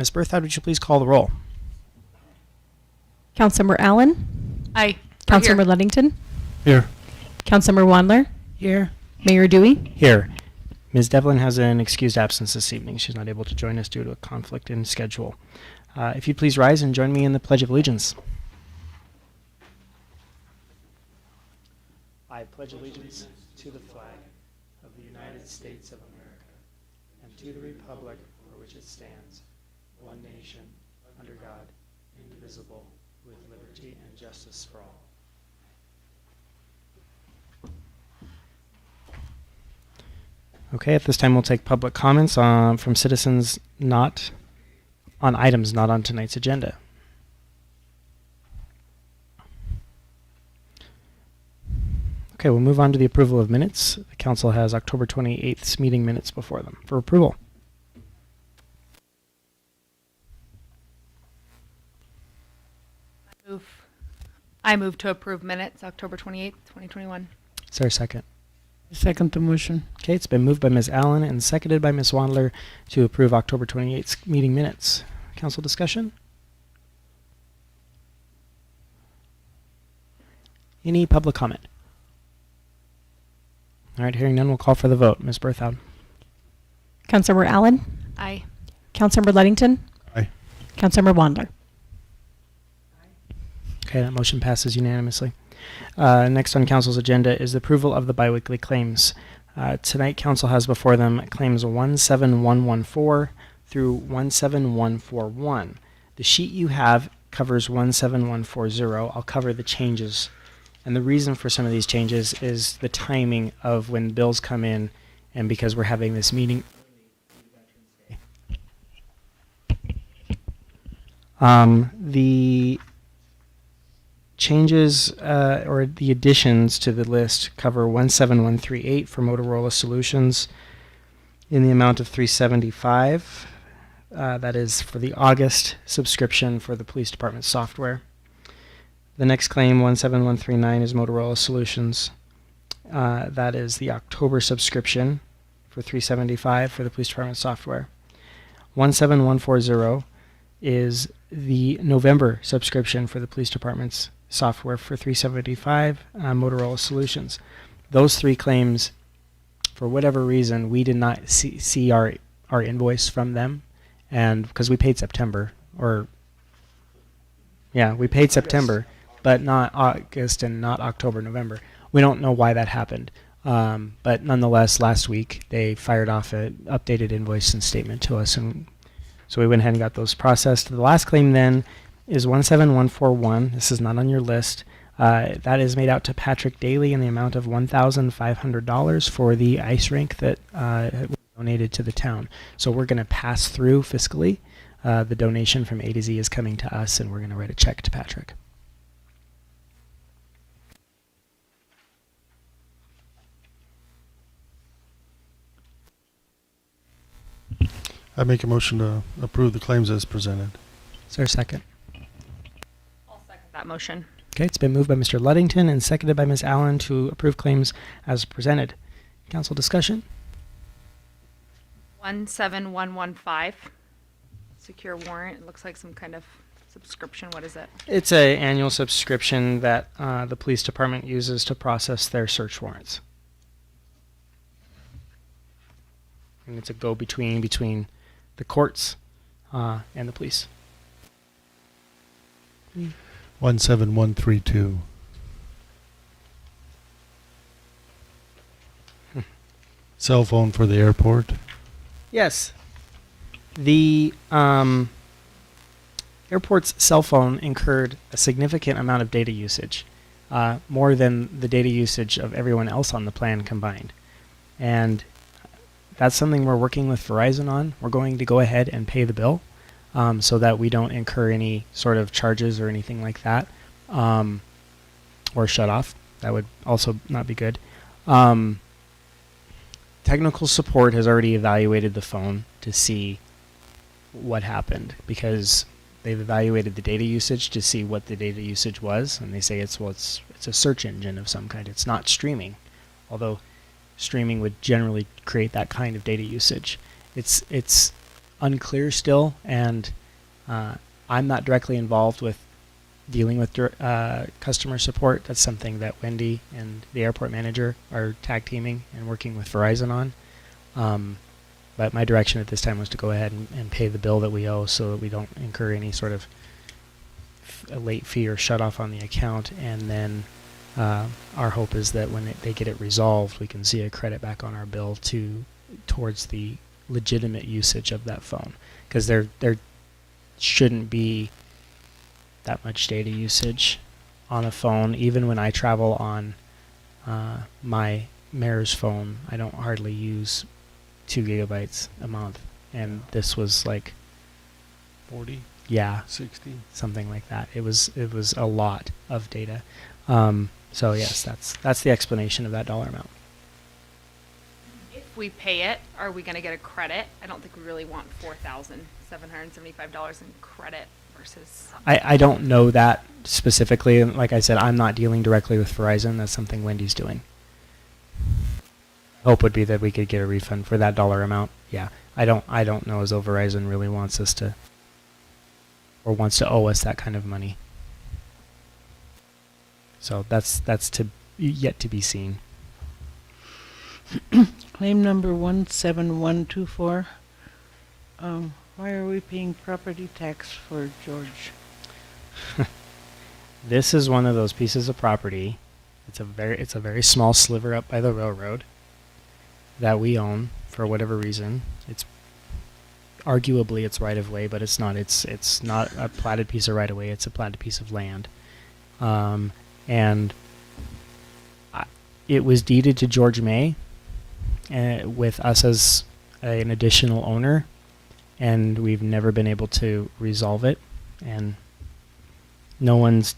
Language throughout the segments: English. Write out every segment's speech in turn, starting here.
Ms. Berthoud, would you please call the roll? Councilmember Allen? Aye. Councilmember Ludington? Here. Councilmember Wandler? Here. Mayor Dewey? Here. Ms. Devlin has an excused absence this evening. She's not able to join us due to a conflict in schedule. If you'd please rise and join me in the Pledge of Allegiance. I pledge allegiance to the flag of the United States of America and to the republic for which it stands, one nation, under God, indivisible, with liberty and justice for all. Okay, at this time we'll take public comments from citizens not on items not on tonight's agenda. Okay, we'll move on to the approval of minutes. The council has October 28th's meeting minutes before them for approval. I move to approve minutes, October 28th, 2021. Is there a second? Second the motion. Okay, it's been moved by Ms. Allen and seconded by Ms. Wandler to approve October 28th's meeting minutes. Council discussion? Any public comment? All right, hearing none, we'll call for the vote. Ms. Berthoud? Councilmember Allen? Aye. Councilmember Ludington? Aye. Councilmember Wandler? Okay, that motion passes unanimously. Next on council's agenda is the approval of the biweekly claims. Tonight, council has before them claims 17114 through 17141. The sheet you have covers 17140. I'll cover the changes. And the reason for some of these changes is the timing of when bills come in, and because we're having this meeting. The changes or the additions to the list cover 17138 for Motorola Solutions in the amount of $375. That is for the August subscription for the police department software. The next claim, 17139, is Motorola Solutions. That is the October subscription for $375 for the police department software. 17140 is the November subscription for the police department's software for $375, Motorola Solutions. Those three claims, for whatever reason, we did not see our invoice from them, and because we paid September, we paid September, but not August and not October, November. We don't know why that happened, but nonetheless, last week they fired off an updated invoice and statement to us, and so we went ahead and got those processed. The last claim then is 17141. This is not on your list. That is made out to Patrick Daly in the amount of $1,500 for the ice rink that was donated to the town. So we're going to pass through fiscally. The donation from A to Z is coming to us, and we're going to write a check to Patrick. I make a motion to approve the claims as presented. Is there a second? I'll second that motion. Okay, it's been moved by Mr. Ludington and seconded by Ms. Allen to approve claims as presented. Council discussion? 17115, secure warrant. It looks like some kind of subscription. What is it? It's an annual subscription that the police department uses to process their search warrants. And it's a go-between between the courts and the police. 17132. Cell phone for the airport. Yes. The airport's cell phone incurred a significant amount of data usage, more than the data usage of everyone else on the plan combined. And that's something we're working with Verizon on. We're going to go ahead and pay the bill so that we don't incur any sort of charges or anything like that, or shut off. That would also not be good. Technical support has already evaluated the phone to see what happened, because they've evaluated the data usage to see what the data usage was, and they say it's a search engine of some kind. It's not streaming, although streaming would generally create that kind of data usage. It's unclear still, and I'm not directly involved with dealing with customer support. That's something that Wendy and the airport manager are tag teaming and working with Verizon on. But my direction at this time was to go ahead and pay the bill that we owe so that we don't incur any sort of a late fee or shut off on the account. And then our hope is that when they get it resolved, we can see a credit back on our bill towards the legitimate usage of that phone. Because there shouldn't be that much data usage on a phone. Even when I travel on my mayor's phone, I don't hardly use 2 gigabytes a month, and this was like 40, yeah, 60. something like that. It was a lot of data. So yes, that's the explanation of that dollar amount. If we pay it, are we gonna get a credit? I don't think we really want $4,775 in credit versus. I don't know that specifically, and like I said, I'm not dealing directly with Verizon. That's something Wendy's doing. Hope would be that we could get a refund for that dollar amount. Yeah, I don't know as though Verizon really wants us to, or wants to owe us that kind of money. So that's yet to be seen. Claim number 17124. Why are we paying property tax for George? This is one of those pieces of property. It's a very small sliver up by the railroad that we own for whatever reason. It's arguably it's right of way, but it's not. It's not a platted piece of right of way. It's a platted piece of land, and it was deeded to George May, with us as an additional owner, and we've never been able to resolve it, and no one's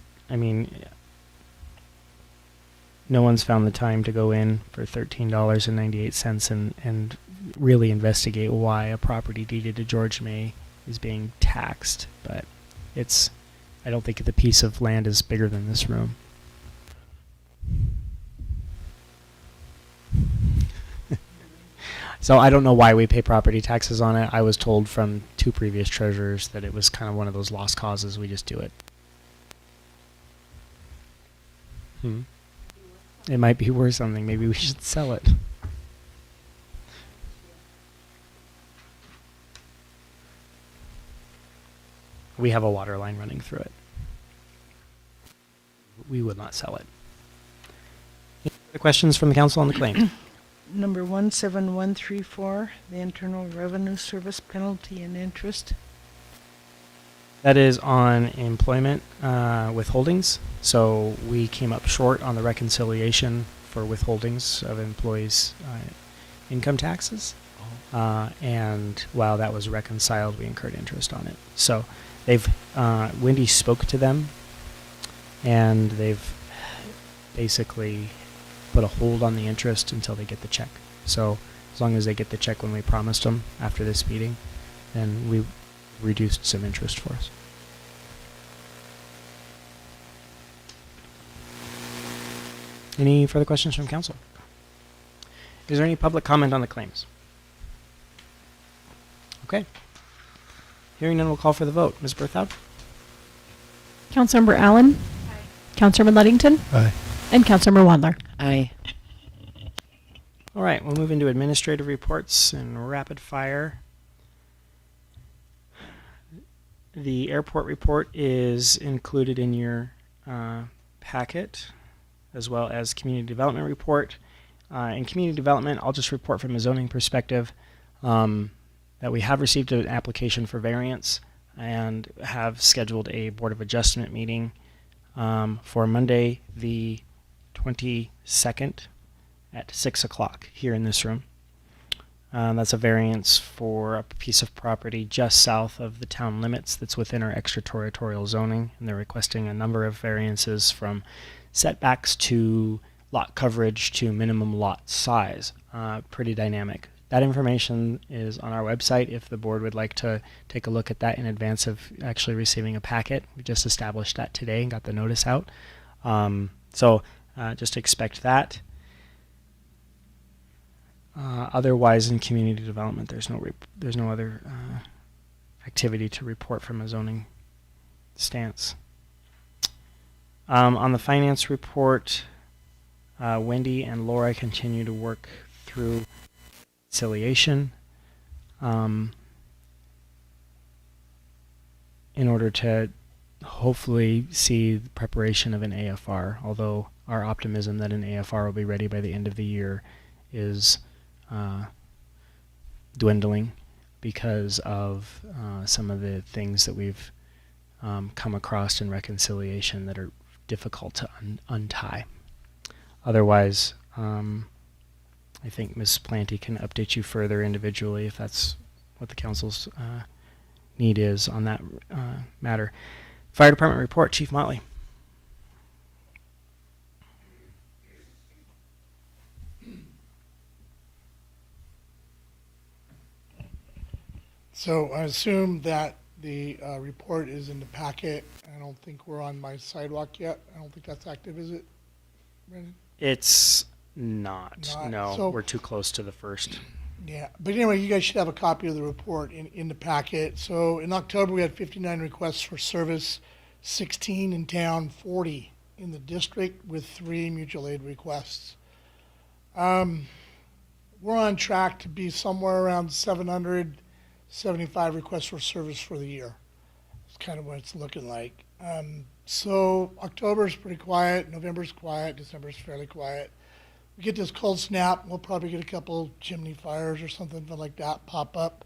found the time to go in for $13.98 and really investigate why a property deeded to George May is being taxed. But I don't think the piece of land is bigger than this room. So I don't know why we pay property taxes on it. I was told from 2 previous treasurers that it was kind of one of those lost causes. We just do it. It might be worth something. Maybe we should sell it. We have a water line running through it. We would not sell it. Any other questions from the council on the claim? Number 17134, the Internal Revenue Service penalty and interest. That is on employment withholdings. So we came up short on the reconciliation for withholdings of employees' income taxes. And while that was reconciled, we incurred interest on it. So Wendy spoke to them, and they've basically put a hold on the interest until they get the check. So as long as they get the check when we promised them after this meeting, then we reduced some interest for us. Any further questions from council? Is there any public comment on the claims? Okay. Hearing none, we'll call for the vote. Ms. Berthoud? Councilmember Allen? Aye. Councilmember Ludington? Aye. And Councilmember Wandler? Aye. All right, we'll move into administrative reports and rapid fire. The airport report is included in your packet, as well as community development report. In community development, I'll just report from a zoning perspective that we have received an application for variance and have scheduled a Board of Adjustment meeting for Monday, the 22nd at 6 o'clock here in this room. That's a variance for a piece of property just south of the town limits that's within our extraterritorial zoning, and they're requesting a number of variances from setbacks to lot coverage to minimum lot size. Pretty dynamic. That information is on our website if the board would like to take a look at that in advance of actually receiving a packet. We just established that today and got the notice out. So just expect that. Otherwise, in community development, there's no other activity to report from a zoning stance. On the finance report, Wendy and Laura continue to work through conciliation in order to hopefully see the preparation of an AFR, although our optimism that an AFR will be ready by the end of the year is dwindling because of some of the things that we've come across in reconciliation that are difficult to untie. Otherwise, I think Ms. Planty can update you further individually if that's what the council's need is on that matter. Fire Department report, Chief Motley. So I assume that the report is in the packet. I don't think we're on my sidewalk yet. I don't think that's active, is it, Brandon? It's not. Not. No, So- we're too close to the first. Yeah, but anyway, you guys should have a copy of the report in the packet. So in October, we had 59 requests for service, 16 in town, 40 in the district, with 3 mutual aid requests. We're on track to be somewhere around 775 requests for service for the year. It's kind of what it's looking like. So October's pretty quiet, November's quiet, December's fairly quiet. We get this cold snap, we'll probably get a couple chimney fires or something like that pop up.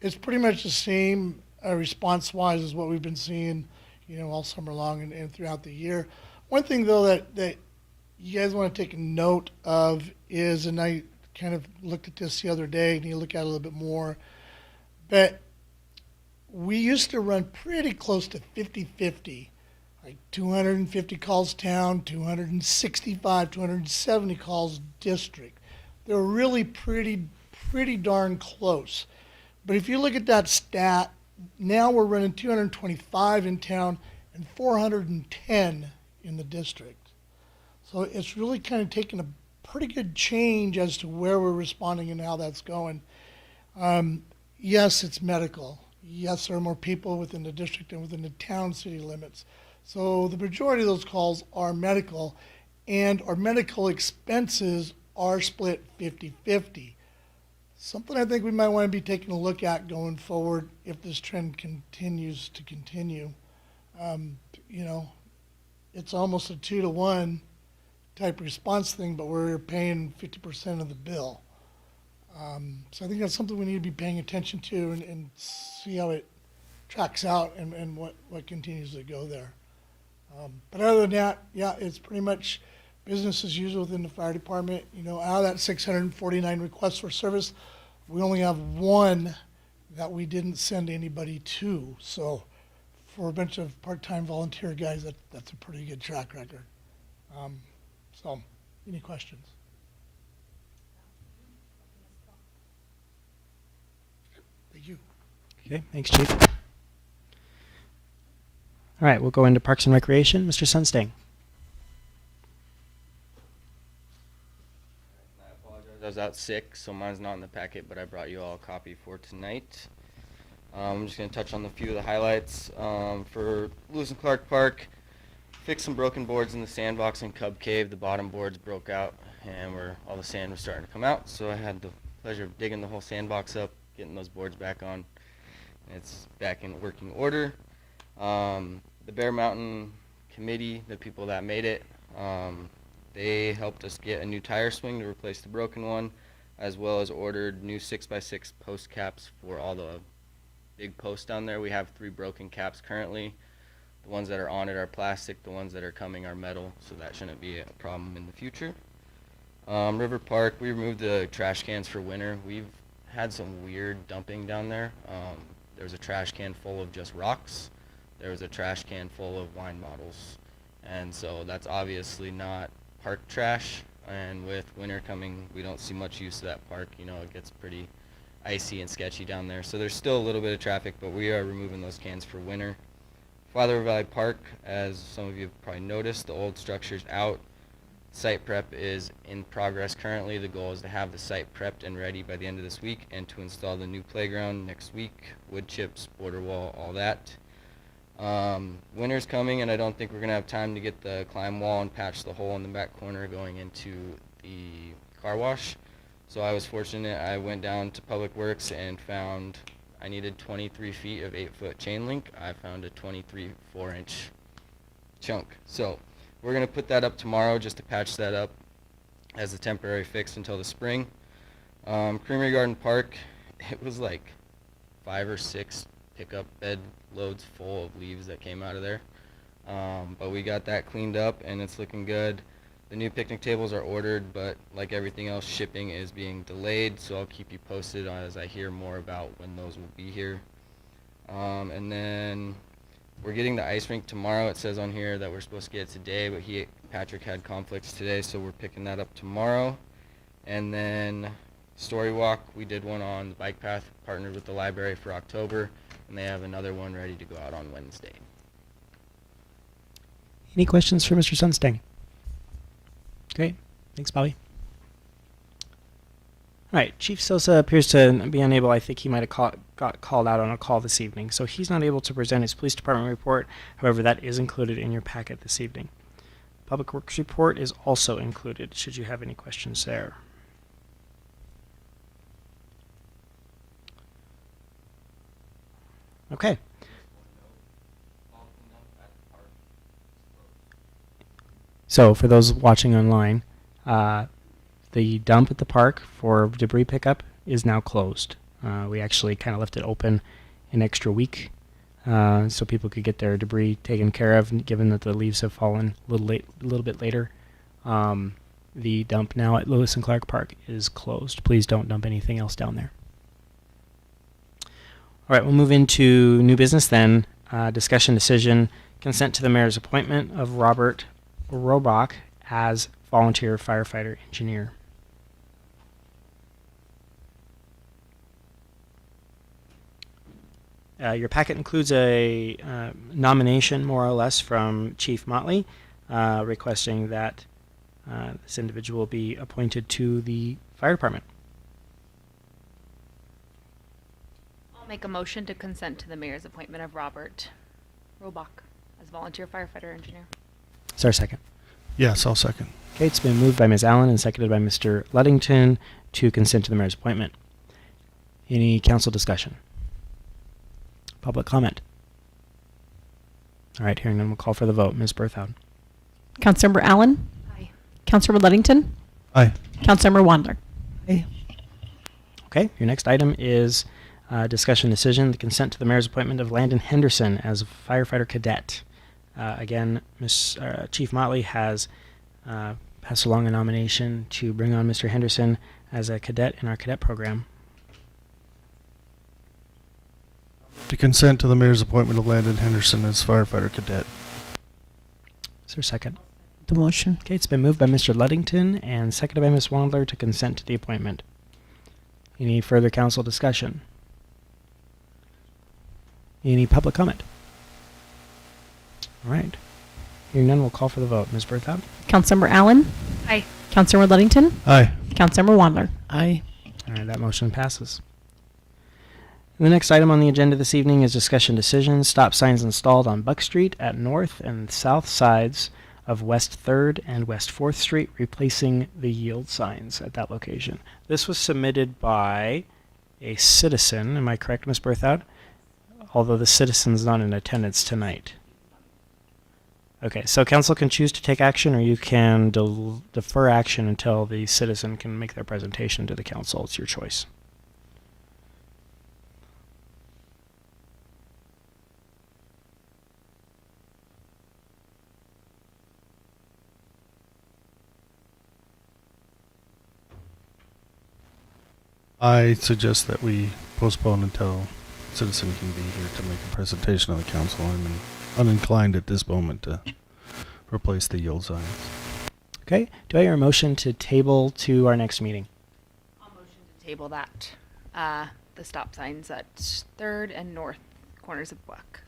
It's pretty much the same response-wise as what we've been seeing, all summer long and throughout the year. One thing though that you guys want to take a note of is, and I kind of looked at this the other day, and you look at it a little bit more, but we used to run pretty close to 50-50. Like 250 calls town, 265, 270 calls district. They're really pretty darn close. But if you look at that stat, now we're running 225 in town and 410 in the district. So it's really kind of taken a pretty good change as to where we're responding and how that's going. Yes, it's medical. Yes, there are more people within the district and within the town city limits. So the majority of those calls are medical, and our medical expenses are split 50-50. Something I think we might want to be taking a look at going forward if this trend continues to continue. It's almost a 2-to-1 type response thing, but we're paying 50% of the bill. So I think that's something we need to be paying attention to and see how it tracks out and what continues to go there. But other than that, yeah, it's pretty much business as usual within the fire department. Out of that 649 requests for service, we only have 1 that we didn't send anybody to. So for a bunch of part-time volunteer guys, that's a pretty good track record. So any questions? Thank you. Okay, thanks, Chief. All right, we'll go into Parks and Recreation. Mr. Sunstang. I apologize. I was out sick, so mine's not in the packet, but I brought you all a copy for tonight. I'm just going to touch on a few of the highlights. For Lewis and Clark Park, fixed some broken boards in the sandbox in Cub Cave. The bottom boards broke out, and all the sand was starting to come out, so I had the pleasure of digging the whole sandbox up, getting those boards back on. It's back in working order. The Bear Mountain Committee, the people that made it, they helped us get a new tire swing to replace the broken one, as well as ordered new 6x6 post caps for all the big posts down there. We have 3 broken caps currently. The ones that are on it are plastic, the ones that are coming are metal, so that shouldn't be a problem in the future. River Park, we removed the trash cans for winter. We've had some weird dumping down there. There was a trash can full of just rocks. There was a trash can full of wine bottles. And so that's obviously not park trash. And with winter coming, we don't see much use of that park. It gets pretty icy and sketchy down there. So there's still a little bit of traffic, but we are removing those cans for winter. Father Valley Park, as some of you have probably noticed, the old structure's out. Site prep is in progress currently. The goal is to have the site prepped and ready by the end of this week and to install the new playground next week, wood chips, border wall, all that. Winter's coming, and I don't think we're going to have time to get the climb wall and patch the hole in the back corner going into the car wash. So I was fortunate. I went down to Public Works and found I needed 23 feet of 8-foot chain link. I found a 23 4-inch chunk. So we're going to put that up tomorrow just to patch that up as a temporary fix until the spring. Creamery Garden Park, it was like 5 or 6 pickup bed loads full of leaves that came out of there. But we got that cleaned up and it's looking good. The new picnic tables are ordered, but like everything else, shipping is being delayed, so I'll keep you posted as I hear more about when those will be here. And then we're getting the ice rink tomorrow. It says on here that we're supposed to get it today, but Patrick had conflicts today, so we're picking that up tomorrow. And then Story Walk, we did one on the bike path, partnered with the library for October, and they have another one ready to go out on Wednesday. Any questions for Mr. Sunstein? Great. Thanks, Bobby. All right. Chief Sosa appears to be unable. I think he might have got called out on a call this evening, so he's not able to present his police department report. However, that is included in your packet this evening. Public Works report is also included, should you have any questions there. Okay. So for those watching online, the dump at the park for debris pickup is now closed. We actually kind of left it open an extra week so people could get their debris taken care of, given that the leaves have fallen a little bit later. The dump now at Lewis and Clark Park is closed. Please don't dump anything else down there. All right, we'll move into new business then. Discussion decision, consent to the mayor's appointment of Robert Robach as volunteer firefighter engineer. Your packet includes a nomination, more or less, from Chief Motley, requesting that this individual be appointed to the fire department. I'll make a motion to consent to the mayor's appointment of Robert Robach as volunteer firefighter engineer. Is there a second? Yes, I'll second. Okay, it's been moved by Ms. Allen and seconded by Mr. Ludington to consent to the mayor's appointment. Any council discussion? Public comment? All right, hearing none, we'll call for the vote. Ms. Berthoud. Councilmember Allen? Aye. Councilmember Ludington? Aye. Councilmember Wandler? Okay, your next item is discussion decision, the consent to the mayor's appointment of Landon Henderson as a firefighter cadet. Again, Chief Motley has passed along a nomination to bring on Mr. Henderson as a cadet in our cadet program. To consent to the mayor's appointment of Landon Henderson as firefighter cadet. Is there a second? The motion. Okay, it's been moved by Mr. Ludington and seconded by Ms. Wandler to consent to the appointment. Any further council discussion? Any public comment? All right. Hearing none, we'll call for the vote. Ms. Berthoud? Councilmember Allen? Aye. Councilmember Ludington? Aye. Councilmember Wandler? Aye. All right, that motion passes. The next item on the agenda this evening is discussion decision, stop signs installed on Buck Street at north and south sides of West 3rd and West 4th Street, replacing the yield signs at that location. This was submitted by a citizen, am I correct, Ms. Berthoud? Although the citizen's not in attendance tonight. Okay, so council can choose to take action, or you can defer action until the citizen can make their presentation to the council. It's your choice. I suggest that we postpone until citizen can be here to make a presentation of the council. I'm uninclined at this moment to replace the yield signs. Okay, do I hear a motion to table to our next meeting? I'll motion to table that. The stop signs at 3rd and north corners of Buck.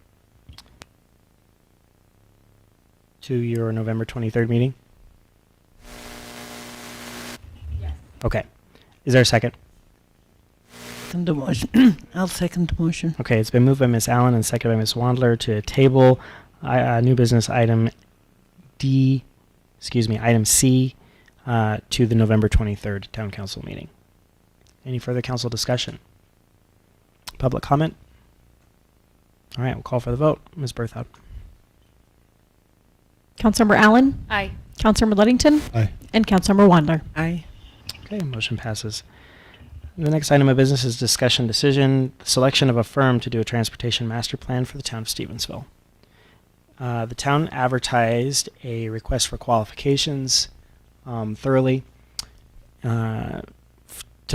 To your November 23rd meeting? Okay. Is there a second? Second the motion. I'll second the motion. Okay, it's been moved by Ms. Allen and seconded by Ms. Wandler to table new business item item C, to the November 23rd Town Council meeting. Any further council discussion? Public comment? All right, we'll call for the vote. Ms. Berthoud. Councilmember Allen, Aye. Councilmember Ludington, Aye. and Councilmember Wandler. Aye. Okay, motion passes. The next item of business is discussion decision, selection of a firm to do a transportation master plan for the town of Stevensville. The town advertised a request for qualifications thoroughly to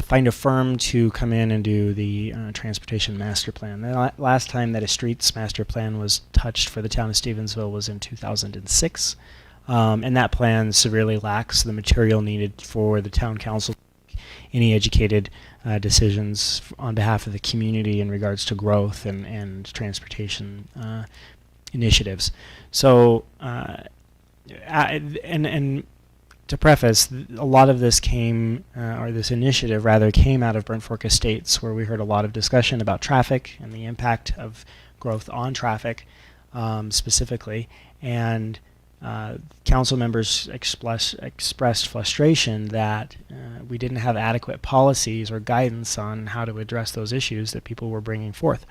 find a firm to come in and do the transportation master plan. The last time that a streets master plan was touched for the town of Stevensville was in 2006. And that plan severely lacks the material needed for the town council to make any educated decisions on behalf of the community in regards to growth and transportation initiatives. So, and to preface, a lot of this came, or this initiative rather, came out of Burnt Fork Estates, where we heard a lot of discussion about traffic and the impact of growth on traffic specifically. And council members expressed frustration that we didn't have adequate policies or guidance on how to address those issues that people were bringing forth.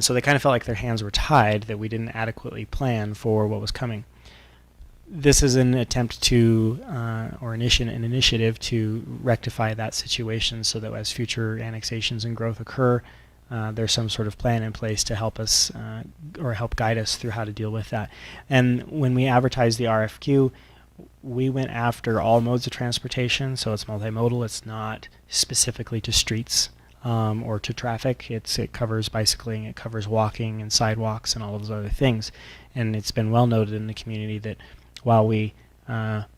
So they kind of felt like their hands were tied, that we didn't adequately plan for what was coming. This is an attempt to, or an initiative to rectify that situation so that as future annexations and growth occur, there's some sort of plan in place to help us or help guide us through how to deal with that. And when we advertised the RFQ, we went after all modes of transportation, so it's multimodal. It's not specifically to streets or to traffic. It covers bicycling, it covers walking and sidewalks and all of those other things. And it's been well noted in the community that while we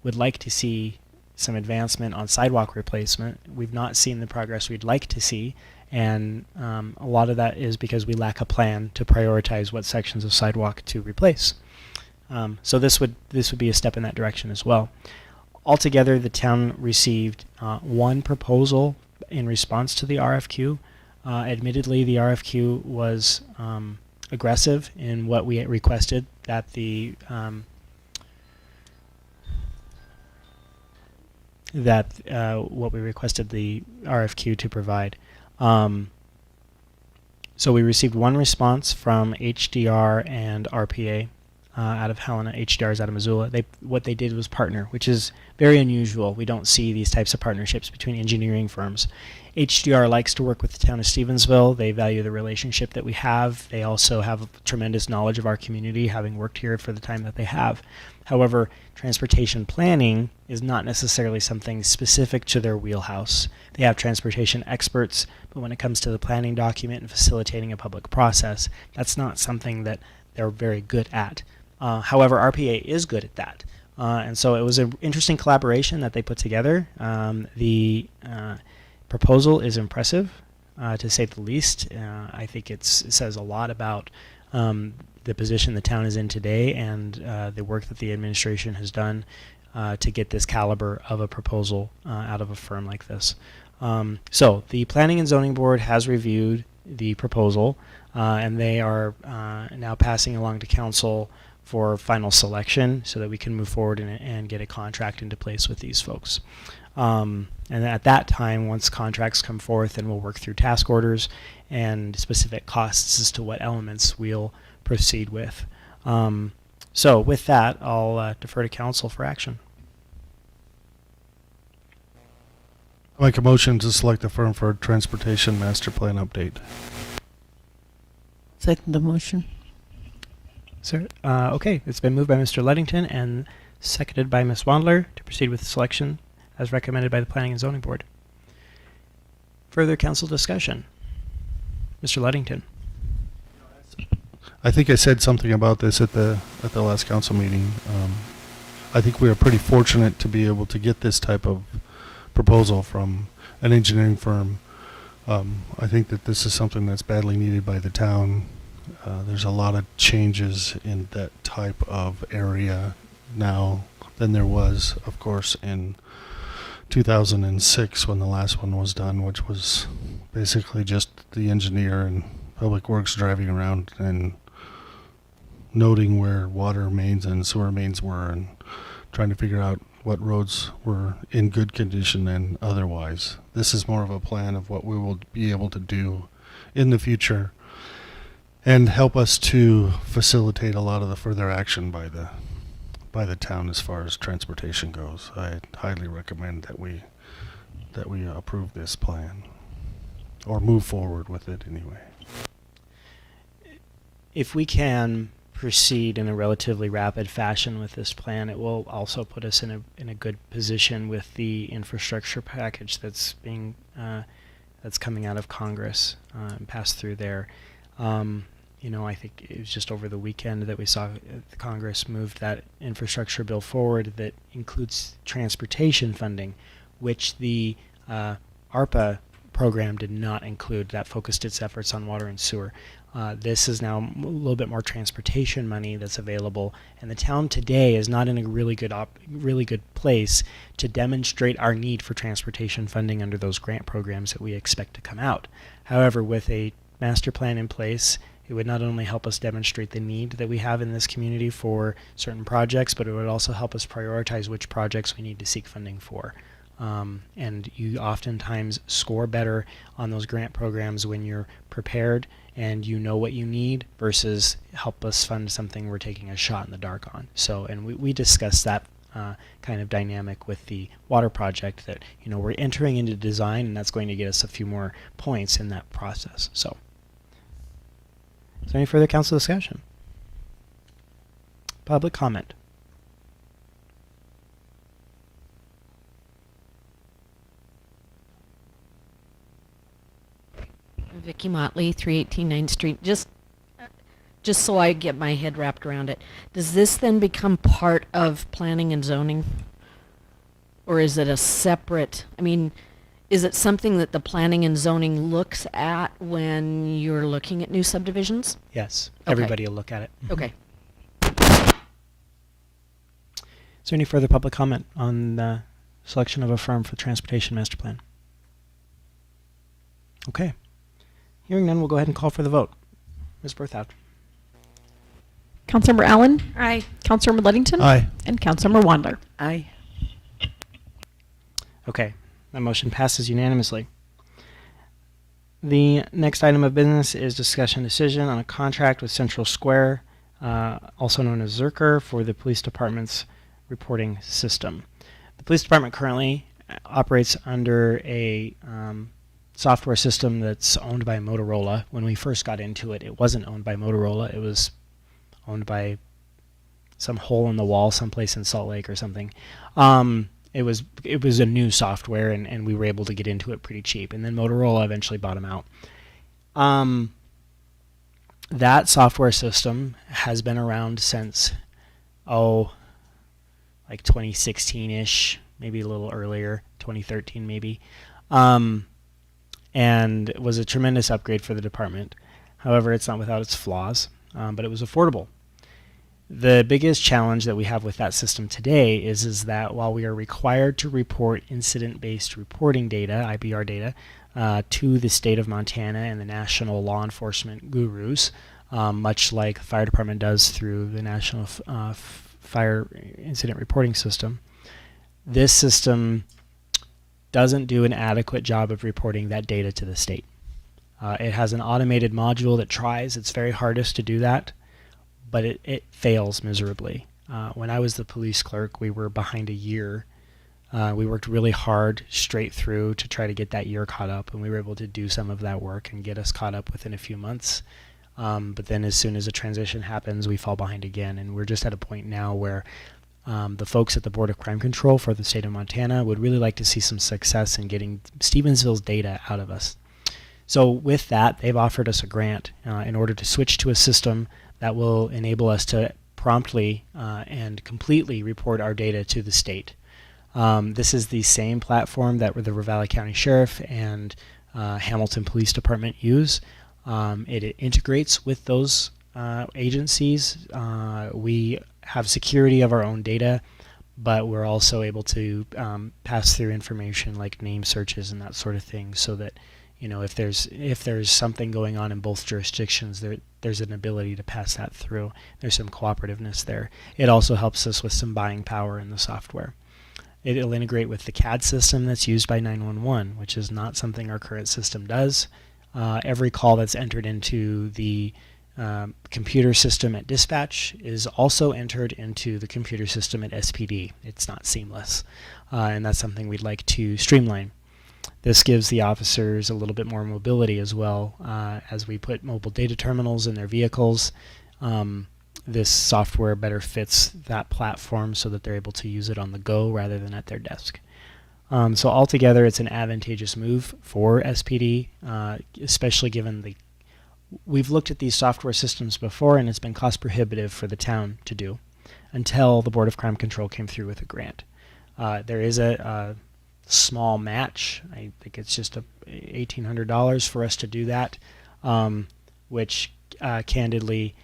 would like to see some advancement on sidewalk replacement, we've not seen the progress we'd like to see. And a lot of that is because we lack a plan to prioritize what sections of sidewalk to replace. So this would be a step in that direction as well. Altogether, the town received one proposal in response to the RFQ. Admittedly, the RFQ was aggressive in what we requested that the what we requested the RFQ to provide. So we received one response from HDR and RPA out of Helena. HDR is out of Missoula. What they did was partner, which is very unusual. We don't see these types of partnerships between engineering firms. HDR likes to work with the town of Stevensville. They value the relationship that we have. They also have tremendous knowledge of our community, having worked here for the time that they have. However, transportation planning is not necessarily something specific to their wheelhouse. They have transportation experts, but when it comes to the planning document and facilitating a public process, that's not something that they're very good at. However, RPA is good at that. And so it was an interesting collaboration that they put together. The proposal is impressive, to say the least. I think it says a lot about the position the town is in today and the work that the administration has done to get this caliber of a proposal out of a firm like this. So the Planning and Zoning Board has reviewed the proposal, and they are now passing along to council for final selection so that we can move forward and get a contract into place with these folks. And at that time, once contracts come forth, then we'll work through task orders and specific costs as to what elements we'll proceed with. So with that, I'll defer to council for action. I'll make a motion to select a firm for a transportation master plan update. Second the motion. Sir, okay, it's been moved by Mr. Ludington and seconded by Ms. Wandler to proceed with the selection as recommended by the Planning and Zoning Board. Further council discussion. Mr. Ludington. I think I said something about this at the last council meeting. I think we are pretty fortunate to be able to get this type of proposal from an engineering firm. I think that this is something that's badly needed by the town. There's a lot of changes in that type of area now than there was, of course, in 2006 when the last one was done, which was basically just the engineer and Public Works driving around and noting where water mains and sewer mains were and trying to figure out what roads were in good condition and otherwise. This is more of a plan of what we will be able to do in the future and help us to facilitate a lot of the further action by the town as far as transportation goes. I highly recommend that we approve this plan or move forward with it anyway. If we can proceed in a relatively rapid fashion with this plan, it will also put us in a good position with the infrastructure package that's being that's coming out of Congress and passed through there. I think it was just over the weekend that we saw Congress moved that infrastructure bill forward that includes transportation funding, which the ARPA program did not include. That focused its efforts on water and sewer. This is now a little bit more transportation money that's available, and the town today is not in a really good place to demonstrate our need for transportation funding under those grant programs that we expect to come out. However, with a master plan in place, it would not only help us demonstrate the need that we have in this community for certain projects, but it would also help us prioritize which projects we need to seek funding for. And you oftentimes score better on those grant programs when you're prepared and you know what you need versus help us fund something we're taking a shot in the dark on. So, and we discussed that kind of dynamic with the water project that, we're entering into design, and that's going to get us a few more points in that process. So, is there any further council discussion? Public comment? Vicky Motley, 318 9th Street. Just so I get my head wrapped around it, does this then become part of planning and zoning? Or is it a separate, is it something that the planning and zoning looks at when you're looking at new subdivisions? Yes. Okay. Everybody will look at it. Okay. Is there any further public comment on the selection of a firm for the transportation master plan? Okay. Hearing none, we'll go ahead and call for the vote. Ms. Berthoud. Councilmember Allen? Aye. Councilmember Ludington? Aye. And Councilmember Wander. Aye. Okay. That motion passes unanimously. The next item of business is discussion decision on a contract with Central Square, also known as Zerker, for the police department's reporting system. The police department currently operates under a software system that's owned by Motorola. When we first got into it, it wasn't owned by Motorola. It was owned by some hole in the wall someplace in Salt Lake or something. It was a new software, and we were able to get into it pretty cheap. And then Motorola eventually bought them out. That software system has been around since, like 2016-ish, maybe a little earlier, 2013 maybe. And it was a tremendous upgrade for the department. However, it's not without its flaws, but it was affordable. The biggest challenge that we have with that system today is that while we are required to report incident-based reporting data, IBR data, to the state of Montana and the national law enforcement gurus, much like the fire department does through the National Fire Incident Reporting System, this system doesn't do an adequate job of reporting that data to the state. It has an automated module that tries its very hardest to do that, but it fails miserably. When I was the police clerk, we were behind a year. We worked really hard straight through to try to get that year caught up, and we were able to do some of that work and get us caught up within a few months. But then as soon as a transition happens, we fall behind again, and we're just at a point now where the folks at the Board of Crime Control for the state of Montana would really like to see some success in getting Stevensville's data out of us. So with that, they've offered us a grant in order to switch to a system that will enable us to promptly and completely report our data to the state. This is the same platform that the Ravalli County Sheriff and Hamilton Police Department use. It integrates with those agencies. We have security of our own data, but we're also able to pass through information like name searches and that sort of thing, so that if there's something going on in both jurisdictions, there's an ability to pass that through. There's some cooperativeness there. It also helps us with some buying power in the software. It'll integrate with the CAD system that's used by 911, which is not something our current system does. Every call that's entered into the computer system at dispatch is also entered into the computer system at SPD. It's not seamless, and that's something we'd like to streamline. This gives the officers a little bit more mobility as well. As we put mobile data terminals in their vehicles, this software better fits that platform so that they're able to use it on the go rather than at their desk. So altogether, it's an advantageous move for SPD, especially given we've looked at these software systems before, and it's been cost prohibitive for the town to do until the Board of Crime Control came through with a grant. There is a small match. I think it's just $1,800 for us to do that, which candidly,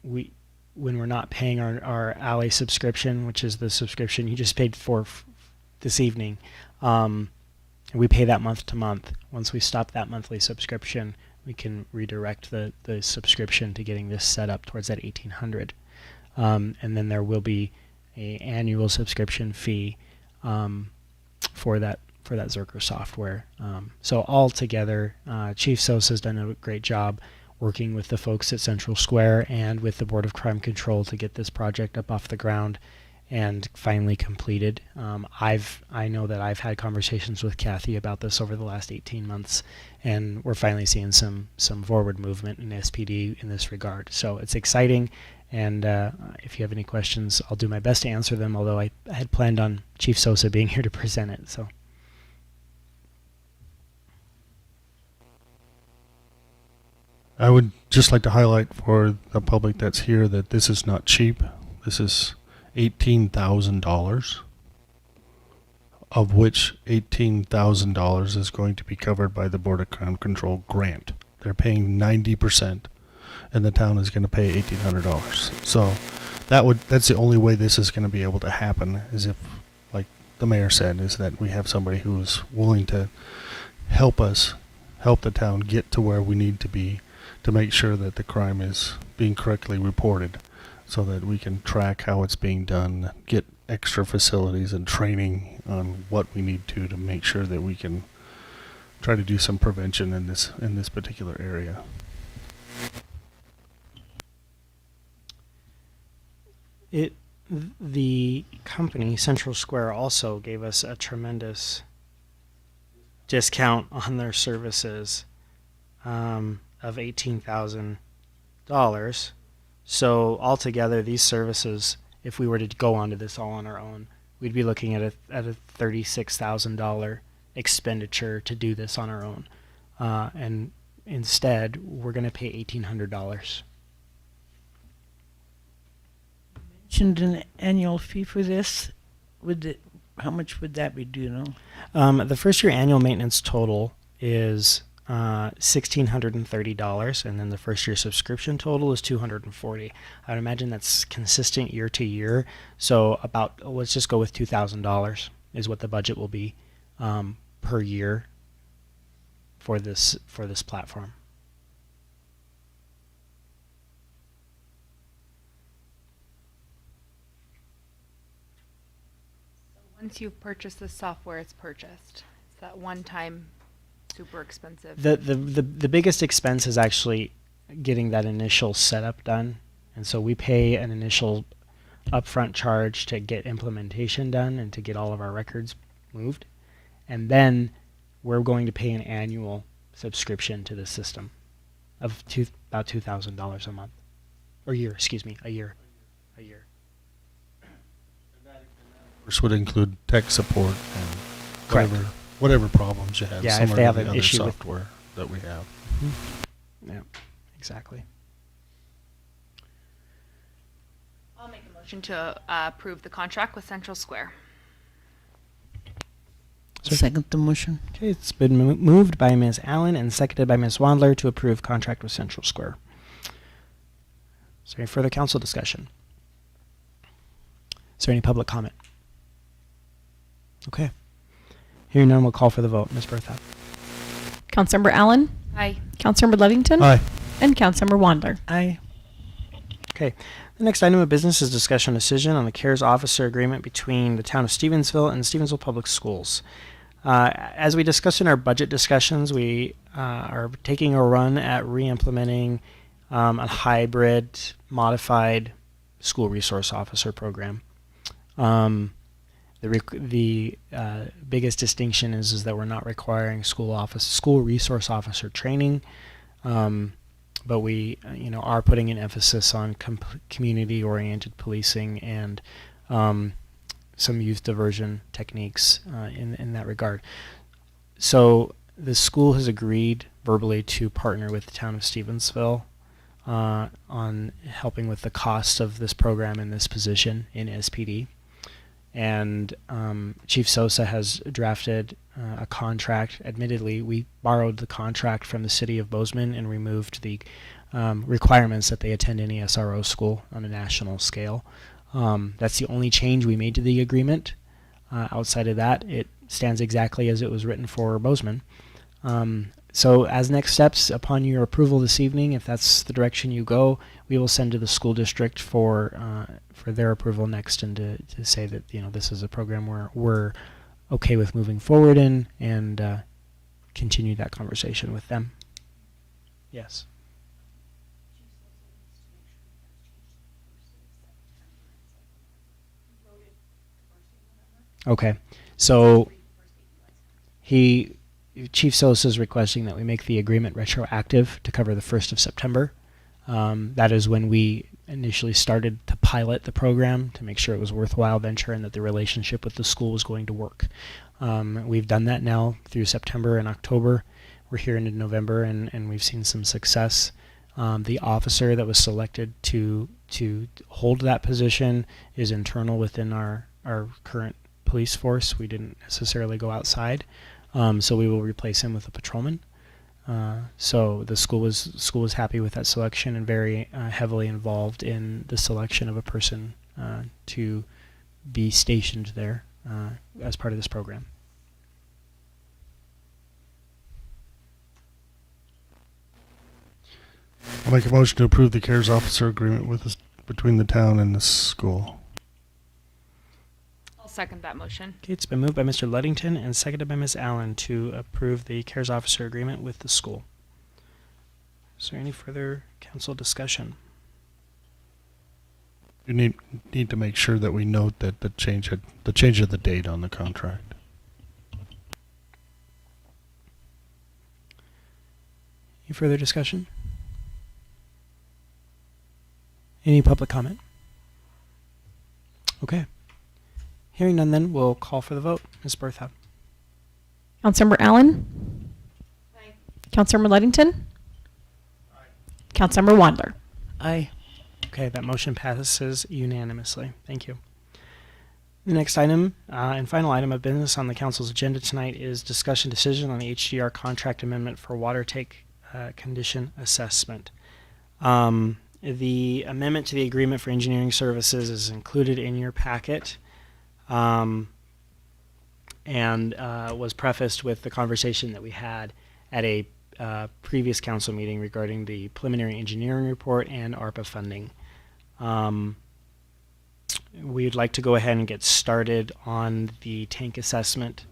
when we're not paying our alley subscription, which is the subscription you just paid for this evening, we pay that month to month. Once we stop that monthly subscription, we can redirect the subscription to getting this set up towards that $1,800, and then there will be an annual subscription fee for that Zerker software. So altogether, Chief Sosa's done a great job working with the folks at Central Square and with the Board of Crime Control to get this project up off the ground and finally completed. I know that I've had conversations with Kathy about this over the last 18 months, and we're finally seeing some forward movement in SPD in this regard. So it's exciting, and if you have any questions, I'll do my best to answer them, although I had planned on Chief Sosa being here to present it. So. I would just like to highlight for the public that's here that this is not cheap. This is $18,000, of which $18,000 is going to be covered by the Board of Crime Control grant. They're paying 90%, and the town is going to pay $1,800. So that's the only way this is going to be able to happen, is if, like the mayor said, is that we have somebody who is willing to help the town get to where we need to be to make sure that the crime is being correctly reported, so that we can track how it's being done, get extra facilities and training on what we need to make sure that we can try to do some prevention in this particular area. The company Central Square also gave us a tremendous discount on their services of $18,000. So altogether, these services, if we were to go onto this all on our own, we'd be looking at a $36,000 expenditure to do this on our own, and instead we're going to pay $1,800. Mentioned an annual fee for this. How much would that be? Do you know? The first year annual maintenance total is $1,630, and then the first year subscription total is $240. I would imagine that's consistent year to year. So let's just go with $2,000 is what the budget will be per year for this platform. Once you've purchased the software, it's purchased. It's that one-time super expensive. The biggest expense is actually getting that initial setup done, and so we pay an initial upfront charge to get implementation done and to get all of our records moved, and then we're going to pay an annual subscription to the system of about $2,000 a month, or year. Excuse me, a year. This would include tech support and Correct. whatever problems you have. Yeah, if similar they to have the an other issue with- software that we have. Yeah, exactly. I'll make a motion to approve the contract with Central Square. Sir? Second the motion. Okay, it's been moved by Ms. Allen and seconded by Ms. Wandler to approve contract with Central Square. Is there any further council discussion? Is there any public comment? Okay. Hearing none, we'll call for the vote. Ms. Bertha. Councilmember Allen, Aye. Councilmember Ludington, Aye. and Councilmember Wander. Aye. Okay. The next item of business is discussion decision on the CARES officer agreement between the town of Stevensville and Stevensville Public Schools. As we discussed in our budget discussions, we are taking a run at re-implementing a hybrid, modified school resource officer program. The biggest distinction is that we're not requiring school resource officer training, but we are putting an emphasis on community-oriented policing and some youth diversion techniques in that regard. So the school has agreed verbally to partner with the town of Stevensville on helping with the cost of this program in this position in SPD. And Chief Sosa has drafted a contract. Admittedly, we borrowed the contract from the city of Bozeman and removed the requirements that they attend any SRO school on a national scale. That's the only change we made to the agreement. Outside of that, it stands exactly as it was written for Bozeman. So as next steps, upon your approval this evening, if that's the direction you go, we will send to the school district for their approval next, and to say that this is a program we're okay with moving forward in, and continue that conversation with them. Yes. Okay, so Chief Sosa is requesting that we make the agreement retroactive to cover the 1st of September. That is when we initially started to pilot the program to make sure it was a worthwhile venture and that the relationship with the school was going to work. We've done that now through September and October. We're here into November, and we've seen some success. The officer that was selected to hold that position is internal within our current police force. We didn't necessarily go outside. So we will replace him with a patrolman. So the school was happy with that selection and very heavily involved in the selection of a person to be stationed there as part of this program. I'll make a motion to approve the CARES officer agreement between the town and the school. I'll second that motion. Okay, it's been moved by Mr. Ludington and seconded by Ms. Allen to approve the CARES officer agreement with the school. Is there any further council discussion? You need to make sure that we note that the change of the date on the contract. Any further discussion? Any public comment? Okay. Hearing none, then we'll call for the vote. Ms. Bertha. Councilmember Allen, Aye. Councilmember Ludington, Councilmember Wander. Aye. Okay, that motion passes unanimously. Thank you. The next item and final item of business on the council's agenda tonight is discussion decision on the HDR contract amendment for water take condition assessment. The amendment to the agreement for engineering services is included in your packet, and was prefaced with the conversation that we had at a previous council meeting regarding the preliminary engineering report and ARPA funding. We'd like to go ahead and get started on the tank assessment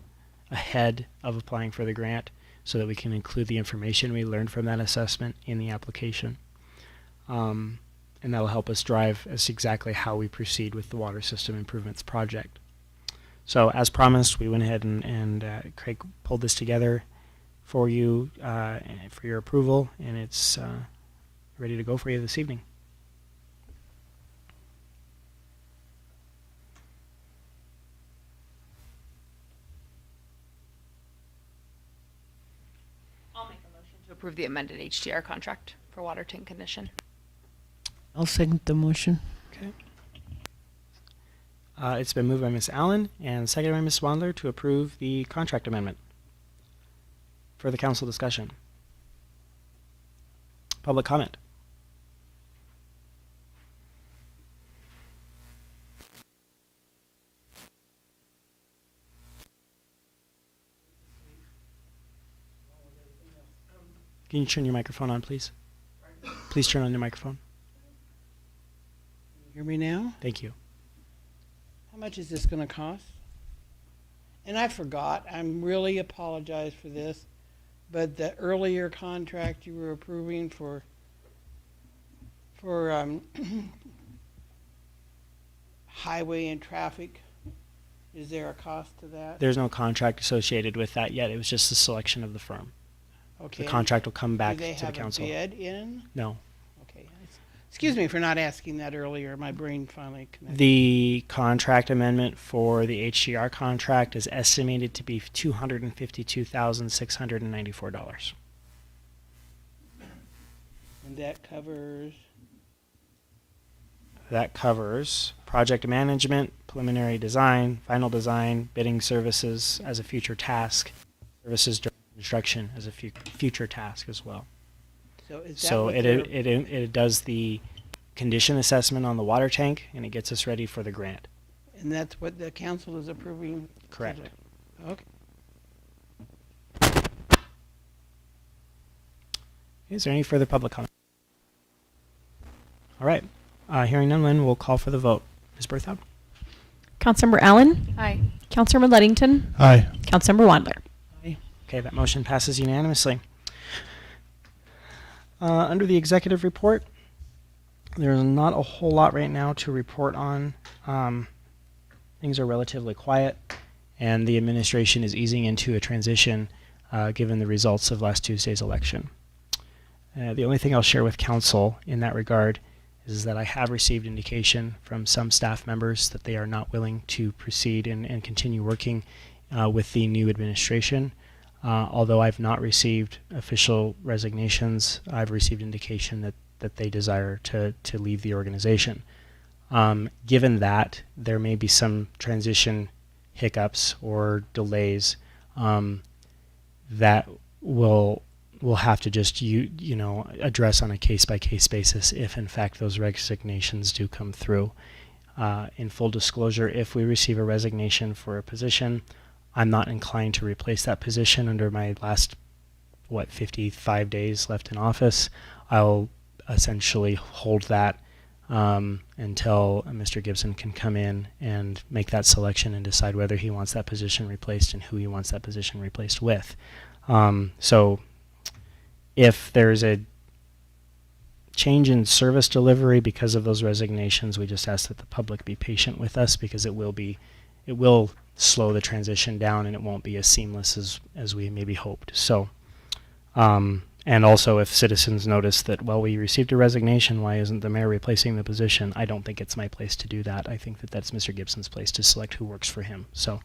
ahead of applying for the grant so that we can include the information we learned from that assessment in the application. And that will help us drive as exactly how we proceed with the water system improvements project. So as promised, we went ahead and Craig pulled this together for you for your approval, and it's ready to go for you this evening. I'll make a motion to approve the amended HDR contract for water tank condition. I'll second the motion. Okay. It's been moved by Ms. Allen and seconded by Ms. Wandler to approve the contract amendment. Further council discussion. Public comment. Can you turn your microphone on, please? Please turn on your microphone. Hear me now? Thank you. How much is this going to cost? And I forgot. I'm really apologize for this, but the earlier contract you were approving for highway and traffic, is there a cost to that? There's no contract associated with that yet. It was just the selection of the firm. Okay. The contract will come back Do they to the have council. a bid in? No. Okay. Excuse me for not asking that earlier. My brain finally connected. The contract amendment for the HDR contract is estimated to be $252,694. And that covers. That covers project management, preliminary design, final design, bidding services as a future task, services during construction as a future task as well. So is that So what it does the condition assessment on the water tank, and it gets us ready for the grant. and that's what the council is approving? Correct. Okay. Is there any further public comment? All right. Hearing none, Lynn, we'll call for the vote. Ms. Berthoud? Councilmember Allen? Aye. Councilmember Ludington? Aye. Councilmember Wandler? Okay, that motion passes unanimously. Under the executive report, there's not a whole lot right now to report on. Things are relatively quiet, and the administration is easing into a transition given the results of last Tuesday's election. The only thing I'll share with council in that regard is that I have received indication from some staff members that they are not willing to proceed and continue working with the new administration. Although I've not received official resignations, I've received indication that they desire to leave the organization. Given that, there may be some transition hiccups or delays that we'll have to just address on a case-by-case basis if in fact those resignations do come through. In full disclosure, if we receive a resignation for a position, I'm not inclined to replace that position under my last 55 days left in office. I'll essentially hold that until Mr. Gibson can come in and make that selection and decide whether he wants that position replaced and who he wants that position replaced with. So if there's a change in service delivery because of those resignations, we just ask that the public be patient with us, because it will slow the transition down and it won't be as seamless as we maybe hoped. So and also, if citizens notice that, well, we received a resignation, why isn't the mayor replacing the position? I don't think it's my place to do that. I think that that's Mr. Gibson's place to select who works for him. So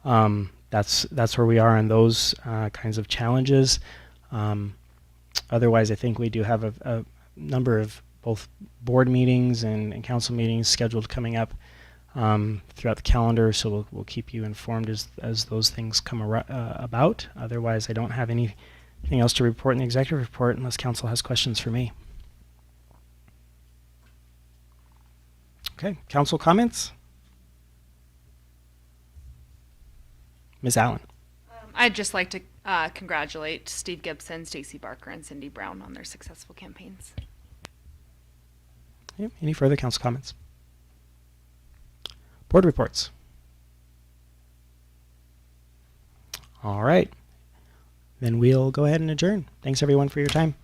that's where we are on those kinds of challenges. Otherwise, I think we do have a number of both board meetings and council meetings scheduled coming up throughout the calendar, so we'll keep you informed as those things come about. Otherwise, I don't have anything else to report in the executive report unless council has questions for me. Okay, council comments? Ms. Allen. I'd just like to congratulate Steve Gibson, Stacy Barker, and Cindy Brown on their successful campaigns. Yeah, any further council comments? Board reports. All right. Then we'll go ahead and adjourn. Thanks everyone for your time.